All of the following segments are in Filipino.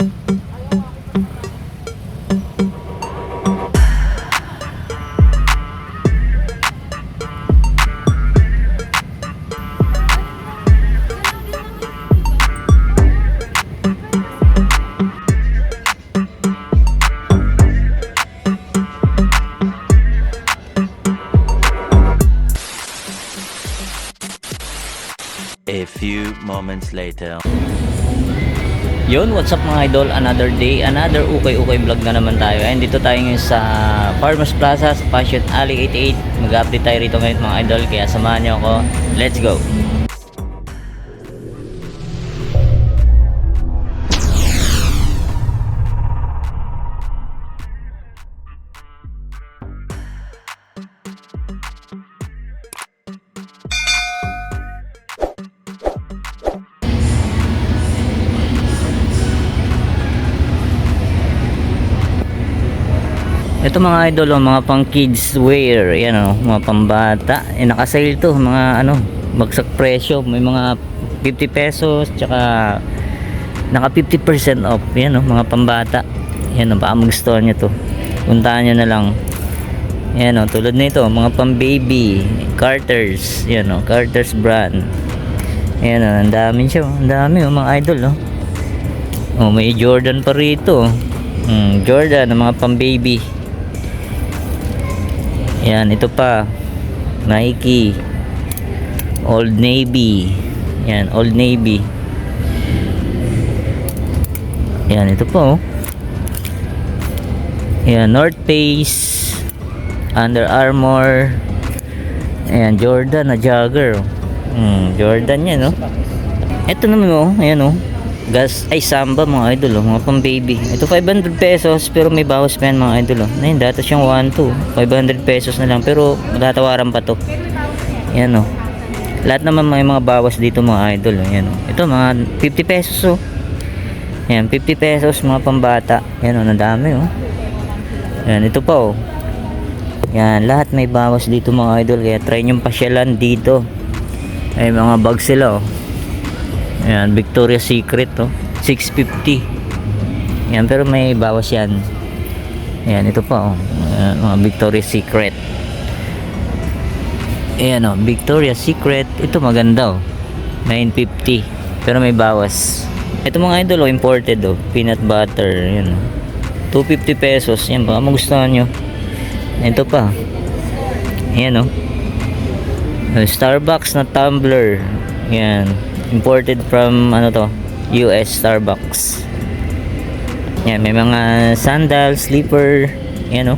A few moments later. Yun, what's up mga idol? Another day, another ukay-ukay vlog na naman tayo. And dito tayo ngayon sa Farmers Plaza sa Passion Alley 88. Mag-update tayo rito ngayon mga idol. Kaya samahan niyo ako. Let's go! Ito mga idol, mga pang kids wear, yan mga pambata. Naka-sale to, mga bagsak presyo, may mga 50 pesos, tsaka naka 50% off, yan mga pambata. Yan baka magustuhan nyo to. Puntahan nyo na lang. Yan tulad nito, mga pang baby, Carter's, yan Carter's brand. Yan ang dami siya, ang dami mga idol may Jordan pa rito. Jordan, mga pang baby. Yan, ito pa Nike, Old Navy. Yan, Old Navy. Yan, ito po yan, North Face, Under Armour. Ayan, Jordan na jogger. Jordan yan ito naman ayan gas ay Samba mga idol mga pang baby. Ito 500 pesos pero may bawas pa yan mga idol ayun, dati siyang 1-2 500 pesos na lang pero magtatawaran pa to. Yan lahat naman may mga bawas dito mga idol. Yan ito mga 50 pesos yan 50 pesos mga pambata. Yan ang dami yan ito pa yan lahat may bawas dito mga idol, kaya try nyo pasyalan dito. Ay mga bag sila Ayan, Victoria's Secret $650. Yan, pero may bawas yan. Ayan, ito pa Ayan, mga Victoria's Secret. Ayan Victoria's Secret. Ito maganda $950. Pero may bawas. Ito mga idol imported peanut butter. Ayan $250 pesos. Yan, baka magustuhan nyo. Ito pa. Ayan Starbucks na tumbler. Yan, imported from US Starbucks. Yan, may mga sandal, slipper. Yan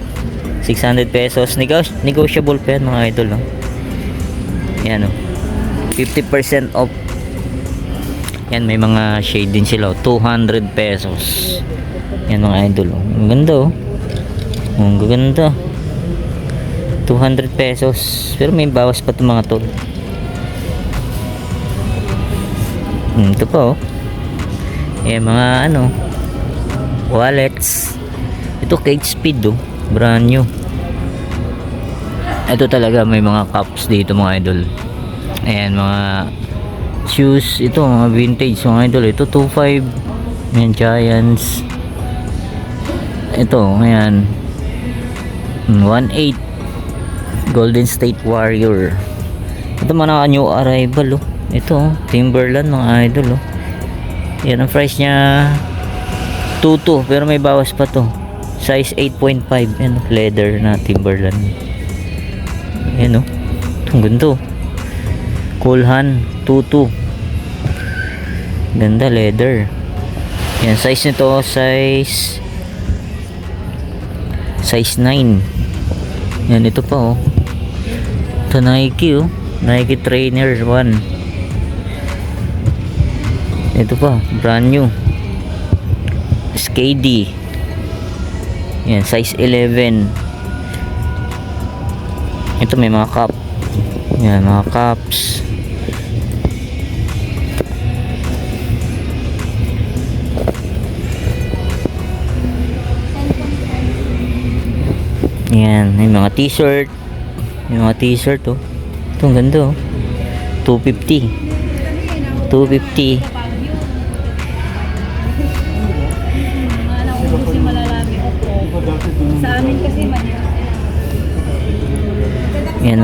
$600 pesos. Negotiable pa yan mga idol Yan 50% off. Yan, may mga shade din sila $200 pesos. Yan mga idol ang ganda ang ganda. $200 pesos pero may bawas pa itong mga tol. Ito pa mga wallets. Ito Kate Speed brand new. Ito talaga may mga cups dito mga idol. Ayan, mga shoes. Ito mga vintage mga idol. Ito 2.5. Ayan, Giants. Ito ayan 1.8 Golden State Warrior. Ito mga new arrival ito Timberland mga idol yan ang price nya 2.2 pero may bawas pa to, size 8.5. yan leather na Timberland. Yan itong ganito Coolhan 2.2 ganda leather. Yan size nito size 9. Yan ito pa ito Nike Nike Trainer 1. Ito pa brand new Skady. Yan size 11. Ito may mga cup. Yan mga cups. Yan may mga t-shirt. May mga t-shirt ito ang ganda $250.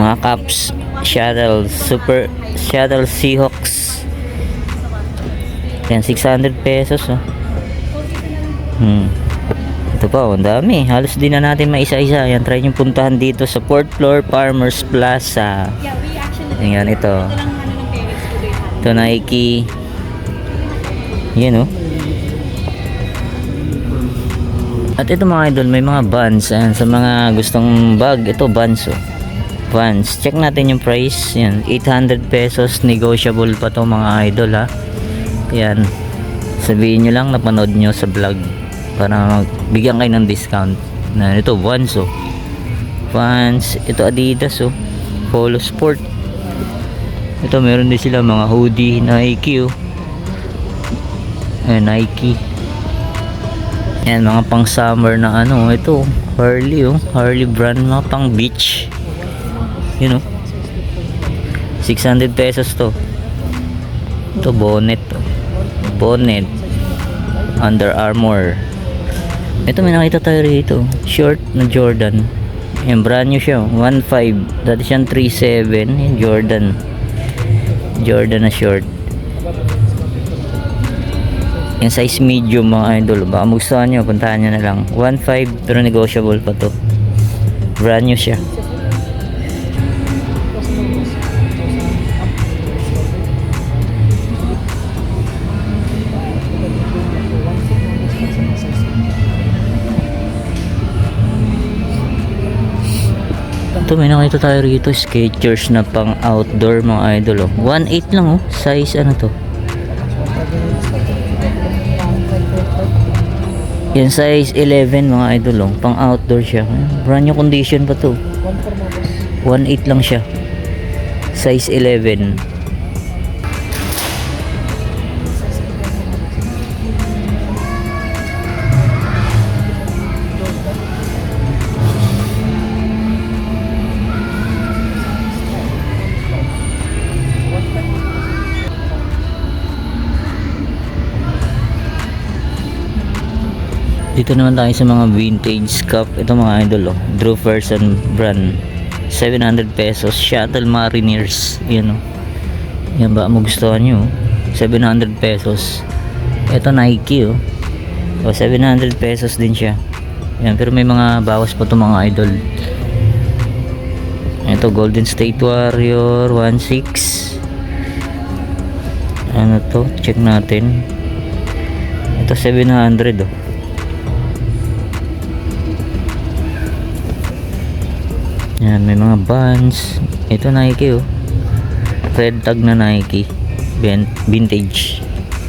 Mga Caps Shuttle, Super Shuttle Seahawks. Yan, 600 pesos oh. Ito pa, ang dami. Halos di na natin maisa-isa. Yan, try nyo puntahan dito sa 4th floor Farmers Plaza. Yan, ito. Ito, Nike. Yan oh. At ito mga idol, may mga Vans. Ayan, sa mga gustong bag, ito Vans oh. Vans. Check natin yung price. Yan, 800 pesos. Negotiable pa to mga idol ha. Yan. Sabihin nyo lang, napanood nyo sa vlog para bigyan kayo ng discount. Na ito Vans oh. Vans. Ito Adidas oh. Polo Sport. Ito meron din sila mga hoodie, Nike oh. Ayan, Nike. Ayan, mga pang summer na ano. Ito Harley oh. Harley brand, mga pang beach. You know, 600 pesos to. Ito bonnet oh. Bonnet, Under Armour. Ito may nakita tayo rito, short na Jordan. Ayan, brand new siya, 1.5. Dati siyang 3.7. Ayan, Jordan na short. Yung size medium mga idol. Baka magustuhan nyo, puntahan nyo na lang. 1.5 pero negotiable pa to. Brand new siya. Ito may nakita tayo rito, Skechers na pang outdoor mga idol oh. 1.8 lang oh. Size ano to? Yan, size 11 mga idol oh. Pang outdoor siya. Brand new condition pa to. 1.8 lang siya. Size 11. Dito naman tayo sa mga vintage cup. Ito mga idol oh. Drew Ferguson brand. 700 pesos. Shuttle Mariners. Yan oh. Yan ba magustuhan nyo? 700 pesos. Ito Nike oh. O 700 pesos din siya. Yan, pero may mga bawas pa to mga idol. Ito Golden State Warrior 1.6. Ano to? Check natin. Ito 700 oh. Yan, may mga Vans. Ito Nike oh. Red tag na Nike. Vintage.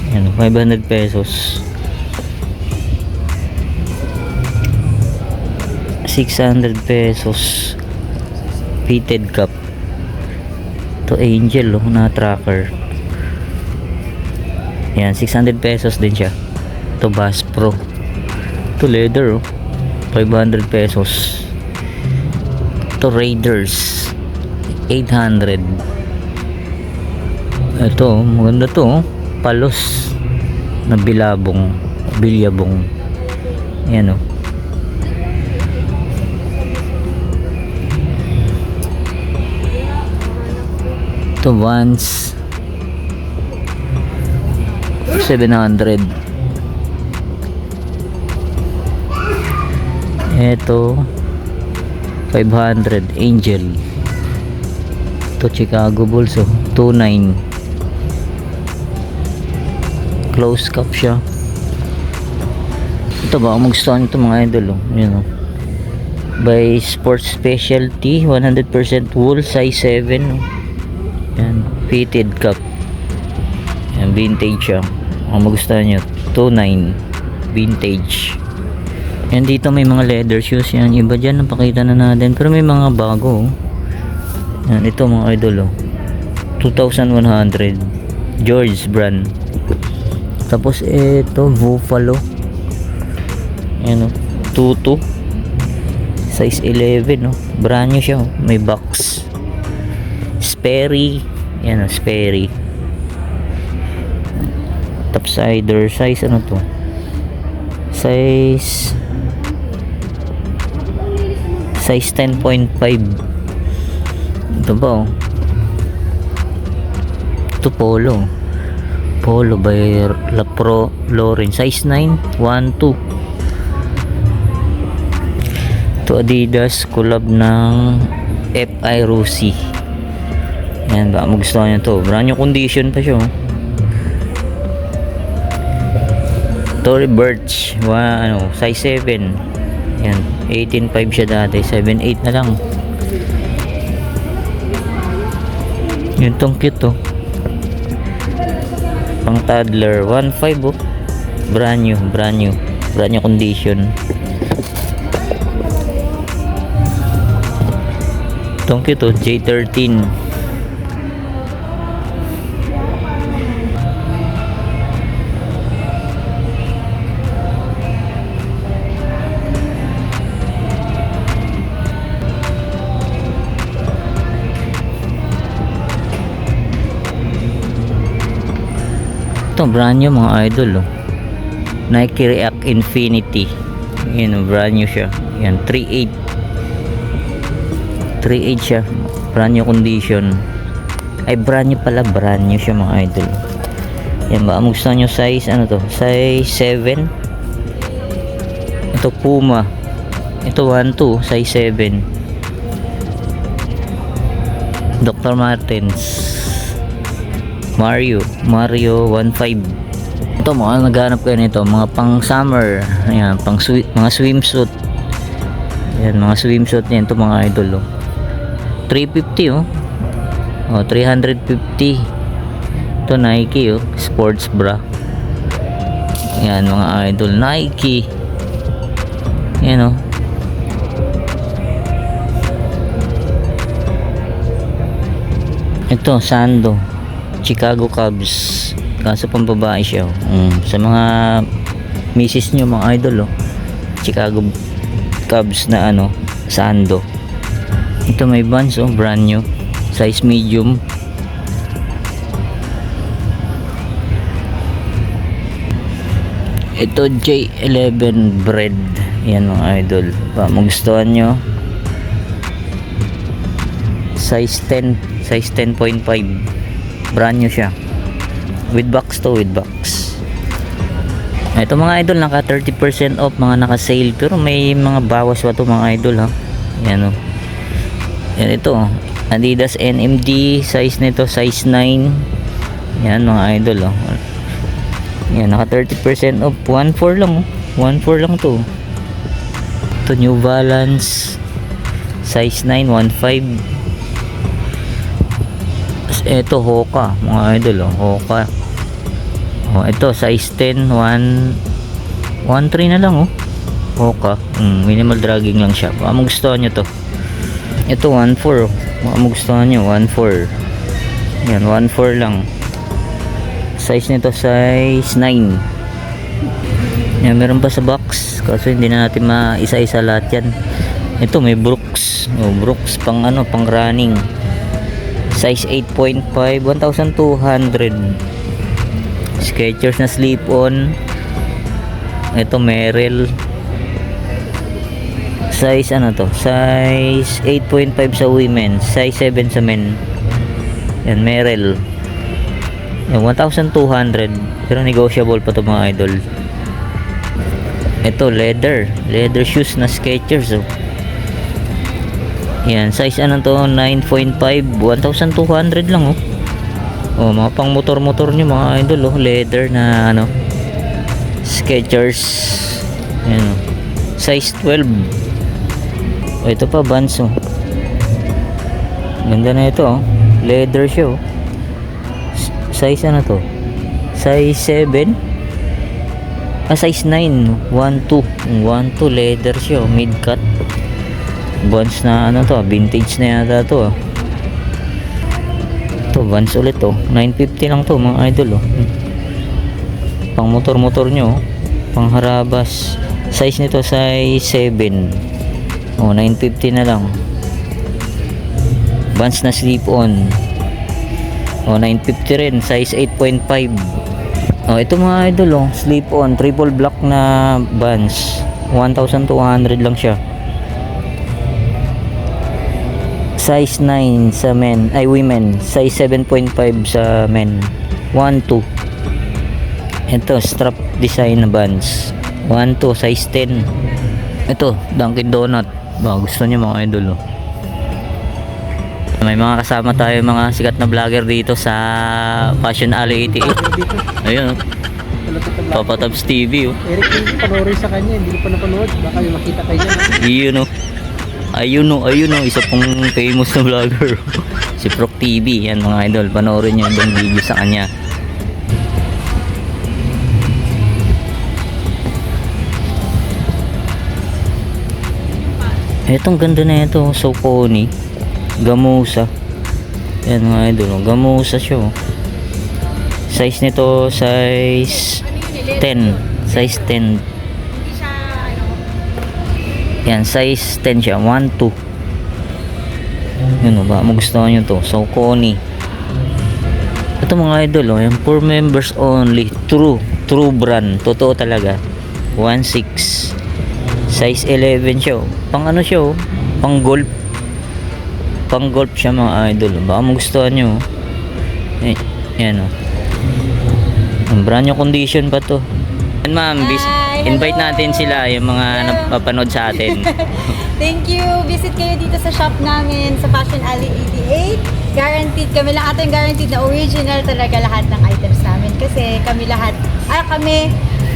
Yan, 500 pesos. 600 pesos. Fitted cup. Ito Angel oh, na tracker. Yan, 600 pesos din siya. Ito Bass Pro. Ito leather oh. 500 pesos. Ito Raiders 800. Ito maganda to oh. Palos na bilyabong. Ayan oh. Ito Vans 700. Ito 500 Angel. Ito Chicago Bulls oh. 2.9. Close cup siya. Ito ba kung magustuhan ito mga idol oh. Yan oh. By Sports Specialty 100% wool size 7 oh. Yan, fitted cup. Yan, vintage siya. Kung magustuhan nyo 2.9 vintage. Yan, dito may mga leather shoes. Yan, iba dyan napakita na natin, pero may mga bago oh. Yan, ito mga idol oh. 2,100 George brand. Tapos ito Buffalo. Yan oh. 22 size 11 oh. Brand new siya oh. May box. Sperry. Yan oh, Sperry. Topsider size ano to? Size 10.5. Ito ba oh? Ito polo. Polo by La Pro Lauren. Size 9, 1, 2. Ito Adidas. Collab ng F.I. Rossi. Yan ba? Magustuhan nyo to. Brand new condition pa siya oh. Tory Burch. Size 7. Yan. 18.5 siya dati. 7.8 na lang. Yun tong cute oh. Pang toddler 1.5 oh. Brand new condition. Tong cute oh. J13. Ito brand new mga idol oh. Nike React Infinity. Yan oh, brand new siya. Yan 3.8 siya. Brand new condition. Ay brand new pala. Brand new siya mga idol. Yan ba? Gusto nyo size ano to? Size 7. Ito Puma. Ito 1, 2. Size 7. Dr. Martens. Mario 1.5. Ito mga naghanap kayo nito, mga pang summer. Ayan, mga swimsuit. Ayan, mga swimsuit niyan ito mga idol oh. 350 oh. Oh, 350. Ito Nike oh, sports bra. Ayan mga idol, Nike. Ayan oh. Ito Sando Chicago Cubs. Kaso pang babae siya oh. Sa mga misis nyo mga idol oh. Chicago Cubs na ano, Sando. Ito may Vans oh, brand new. Size medium. Ito J11 bread. Yan mga idol. Magustuhan nyo. Size 10. Size 10.5. Brand new siya. With box to, with box. Ito mga idol, naka 30% off, mga naka sale. Pero may mga bawas pa to mga idol ha. Yan o. Yan ito oh. Adidas NMD. Size nito, size 9. Yan mga idol oh. Yan, naka 30% off. 1.4 lang oh. 1.4 lang to. Ito New Balance. Size 9, 1.5. Ito Hoka mga idol oh. Hoka oh, ito size 10 1.3 na lang oh. Hoka minimal dragging lang siya. Baka magustuhan nyo to. Ito 1.4 oh. Baka magustuhan nyo 1.4. Yan 1.4 lang. Size nito size 9. Yan, meron pa sa box kasi hindi na natin maisa-isa lahat yan. Ito may Brooks oh, Brooks pang ano, pang running. Size 8.5, 1,200. Skechers na slip-on. Ito Merrell. Size ano to? Size 8.5 sa women, size 7 sa men. Yan Merrell. Yan 1,200. Pero negotiable pa to mga idol. Ito leather shoes na Skechers oh. Yan, size ano to, 9.5, 1,200 lang oh. Oh, mga pang motor nyo mga idol oh, leather na ano, Skechers. Yan oh. Size 12. Oh, ito pa Vans oh. Ganda na ito oh. Leather siya oh. Size ano to? Size 7. Size 9, 1.2 leather siya oh, mid cut. Vans na ano to, vintage na yata to oh. Ito Vans ulit oh, 950 lang to mga idol oh. Pang motor nyo oh. Pang harabas. Size nito size 7 oh, 950 na lang. Vans na slip on oh, 950 rin, size 8.5 oh. Ito mga idol oh, slip on triple black na Vans, 1,200 lang siya. Size 9 sa men, ay women. Size 7.5 sa men. 1, 2. Ito, strap design na bands. 1, 2, size 10. Ito, Dunkin Donut. Baka gusto niyo mga idol, oh. May mga kasama tayo, mga sikat na vlogger dito sa Fashion Alley 88. Ayun, oh. Papa Tabs TV, oh. Eric, hindi panoorin sa kanya, hindi ko pa napanood. Baka may makita kayo dyan. Yun, oh. Ayun, oh. Isa pong famous na vlogger. Si Proc TV. Yan mga idol, panoorin nyo yung video sa kanya. Etong ganda na ito, Saucony Gamusa. Yan mga idol, oh. Gamusa siya, oh. Size nito, size 10. Size 10. Yan, size 10 siya. 1, 2. Yun, oh, baka magustuhan nyo to. Saucony. Ito mga idol, oh. Yan, for members only. True brand. Totoo talaga. 1.6. Size 11 siya, oh. Pang ano siya, oh. Pang golf. Pang golf siya mga idol. Baka magustuhan nyo, oh. Yan, oh. Ang brand new condition pa to. And ma'am, invite natin sila, yung mga napapanood sa atin. Thank you. Visit kayo dito sa shop namin sa Fashion Alley 88. Guaranteed kami lang ating guaranteed na original talaga lahat ng items namin kasi kami lahat kami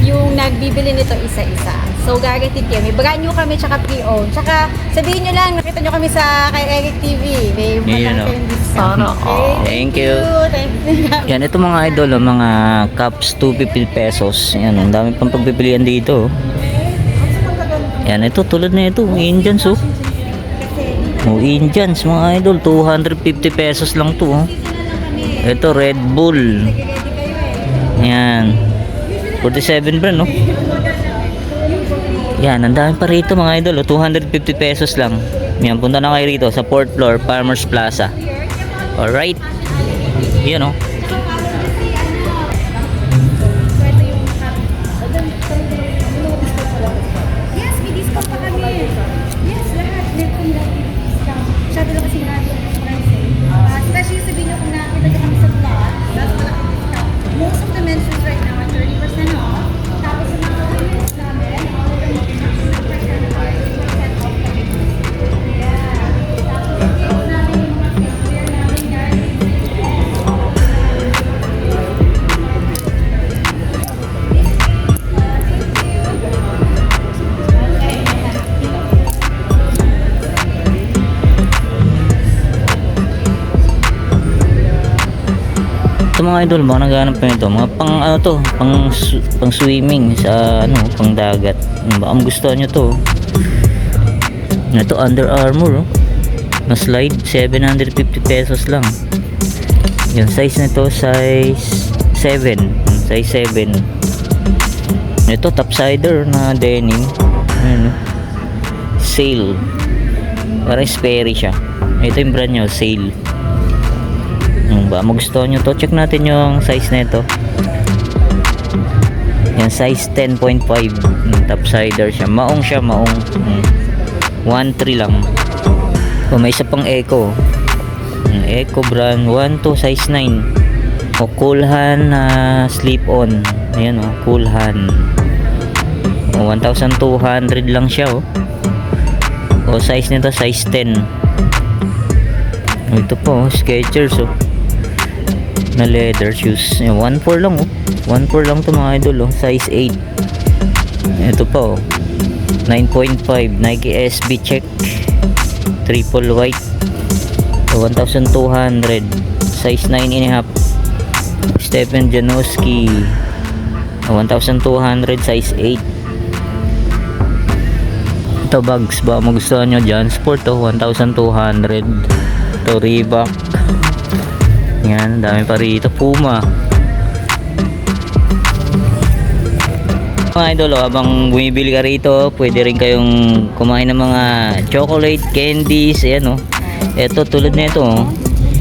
yung nagbibili nito isa-isa. So guaranteed kami. Brand new kami tsaka pre-owned. Tsaka sabihin nyo lang, nakita nyo kami sa kay Eric TV. May matang discount. Okay? Thank you. Thank you. Yan, ito mga idol, oh, mga cups 250 pesos. Yan, ang dami pang pagpipilian dito, oh. Yan, ito tulad na ito, Indians, oh. Oh, Indians mga idol, 250 pesos lang to, oh. Ito Red Bull. Yan. 47 brand, no? Yan, ang dami pa rito mga idol, oh. 250 pesos lang. Yan, punta na kayo rito sa 4th floor, Farmers Plaza. Alright. Yan, oh. Yes, may discount pa kami. Yes, lahat. Meron kami discount. Masyado lang kasi nga yung price eh. Especially sabihin nyo kung nakita nyo kami sa vlog, that's malaki discount. Most of the mentions right now are 30% off. Tapos sa mga women's namin, all of them are price na 30% off kami. Yeah. Tapos yung namin yung mga wear namin guys. Ito mga idol, mga naghanap pa nito, mga pang ano to, pang swimming sa ano, pang dagat. Baka magustuhan nyo to. Ito Under Armour, oh. Na slide, 750 pesos lang. Yung size nito, size 7. Size 7. Ito topsider na denim. Ayan, oh. Sale. Parang Sperry siya. Ito yung brand nyo, Sale. Ba magustuhan nyo to, check natin yung size nito. Yan, size 10.5. Topsider siya, maong siya, maong. 1.3 lang. Oh, may isa pang Eco. Eco brand 1 to size 9. O Coolhan na slip on. Ayan, oh, Coolhan. 1,200 lang siya, oh. O size nito size 10. Ito po, Skechers, oh. Na leather shoes. 1.4 lang, oh. 1.4 lang to mga idol, oh. Size 8. Ito pa, oh. 9.5 Nike SB check. Triple white. 1,200. Size 9.5. Stephen Janoski. 1,200 size 8. Ito bags, ba magustuhan nyo dyan? Sport, oh. 1,200. Ito Reebok. Yan, dami pa rito. Puma. Mga idol, oh, habang bumibili ka rito, pwede rin kayong kumain ng mga chocolate, candies. Ayan, oh. Ito, tulad na ito, oh.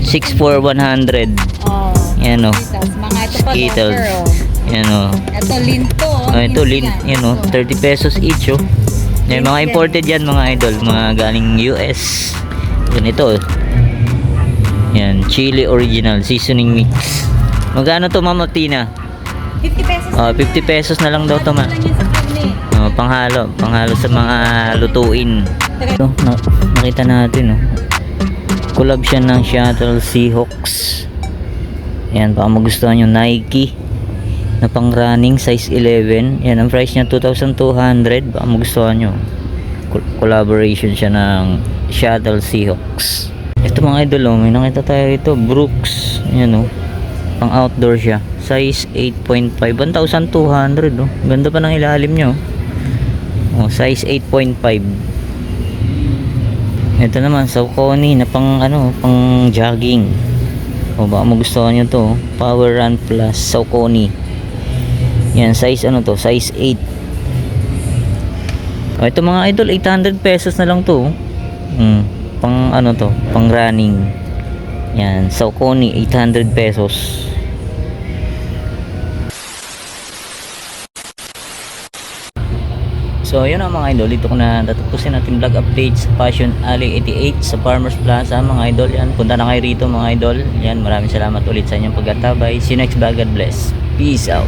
64100. Oh. Yan, oh. Mga ito pa Skittles. locker, oh. Yan, oh. Ito linto. Ito, yan, oh. 30 pesos each, oh. Yan, mga imported yan, mga idol. Mga galing US. Yun ito. Yan, chili original seasoning mix. Magkano to, Ma'am Tina? 50 pesos. 50 pesos na lang daw to, ma. Lang yan sa karne. Panghalo sa mga lutuin. Ito, nakita natin, oh. Collab siya ng Shuttle Seahawks. Yan, baka magustuhan yung Nike na pang running size 11. Yan, ang price niya 2,200. Baka magustuhan nyo. Collaboration siya ng Shuttle Seahawks. Ito mga idol, oh, may nakita tayo ito, Brooks. Yan, oh, pang outdoor siya, size 8.5, 1,200, oh. Ganda pa ng ilalim nyo, oh, size 8.5. Ito naman Saucony na pang pang jogging. O baka magustuhan nyo to, Power Run Plus Saucony. Yan, size size 8. Ito mga idol, 800 pesos na lang to. Pang pang running. Yan, Saucony, 800 pesos. So yun ang mga idol, dito ko na tatapusin natin vlog update sa Passion Alley 88 sa Farmers Plaza mga idol. Yan, punta na kayo rito mga idol. Yan, maraming salamat ulit sa inyong pagkatabay. See you next vlog, God bless. Peace out.